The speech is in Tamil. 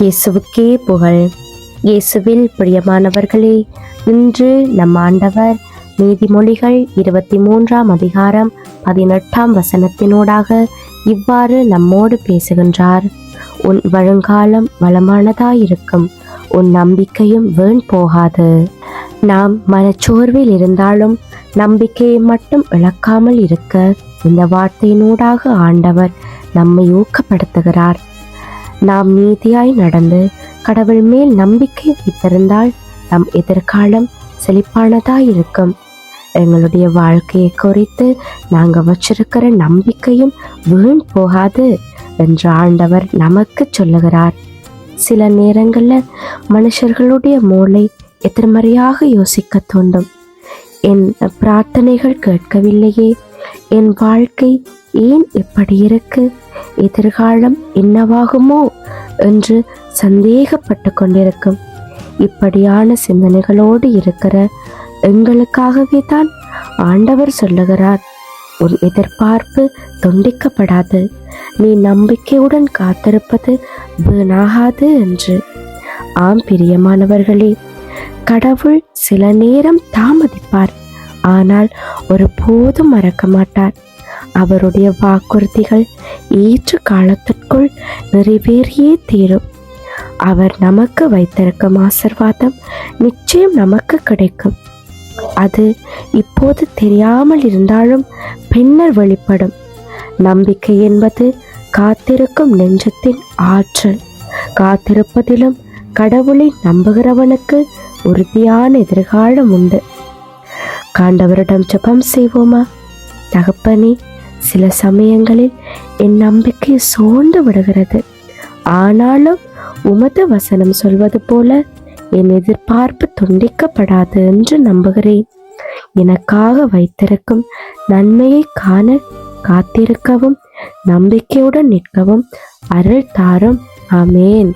இயேசுவுக்கே புகழ். இயேசுவில் பிரியமானவர்களே, இன்று நம் ஆண்டவர் நீதிமொழிகள் 23ஆம் அதிகாரம் 18ஆம் வசனத்தினூடாக இவ்வாறு நம்மோடு பேசுகின்றார். உன் வருங்காலம் வளமானதாயிருக்கும், உன் நம்பிக்கையும் வீண் போகாது. நாம் மனச்சோர்வில் இருந்தாலும் நம்பிக்கையை மட்டும் இழக்காமல் இருக்க இந்த வார்த்தையினூடாக ஆண்டவர் நம்மை ஊக்கப்படுத்துகிறார். நாம் நீதியாய் நடந்து கடவுள் மேல் நம்பிக்கை வைத்திருந்தால் நம் எதிர்காலம் செழிப்பானதாயிருக்கும். எங்களுடைய வாழ்க்கையை குறித்து நாங்கள் வச்சிருக்கிற நம்பிக்கையும் வீண் போகாது என்று ஆண்டவர் நமக்கு சொல்லுகிறார். சில நேரங்களில் மனுஷர்களுடைய மூளை எதிர்மறையாக யோசிக்க தூண்டும். என் பிரார்த்தனைகள் கேட்கவில்லையே, என் வாழ்க்கை ஏன் இப்படி இருக்கு, எதிர்காலம் என்னவாகுமோ என்று சந்தேகப்பட்டு கொண்டிருக்கும். இப்படியான சிந்தனைகளோடு இருக்கிற எங்களுக்காகவே தான் ஆண்டவர் சொல்லுகிறார், உன் எதிர்பார்ப்பு துண்டிக்கப்படாது, நீ நம்பிக்கையுடன் காத்திருப்பது வீணாகாது என்று. ஆம் பிரியமானவர்களே, கடவுள் சில நேரம் தாமதிப்பார், ஆனால் ஒரு போதும் மறக்க மாட்டார். அவருடைய வாக்குறுதிகள் ஏற்ற காலத்திற்குள் நிறைவேறியே தீரும். அவர் நமக்கு வைத்திருக்கும் ஆசீர்வாதம் நிச்சயம் நமக்கு கிடைக்கும். அது இப்போது தெரியாமல் இருந்தாலும் பின்னர் வெளிப்படும். நம்பிக்கை என்பது காத்திருக்கும் நெஞ்சத்தின் ஆற்றல். காத்திருப்பதிலும் கடவுளை நம்புகிறவனுக்கு உறுதியான எதிர்காலம் உண்டு. ஆண்டவரிடம் ஜெபம் செய்வோமா? தகப்பனே, சில சமயங்களில் என் நம்பிக்கை சோர்ந்து விடுகிறது. ஆனாலும் உமது வசனம் சொல்வது போல என் எதிர்பார்ப்பு துண்டிக்கப்படாது என்று நம்புகிறேன். எனக்காக வைத்திருக்கும் நன்மையை காண காத்திருக்கவும் நம்பிக்கையுடன் நிற்கவும் அருள் தாரும். ஆமேன்.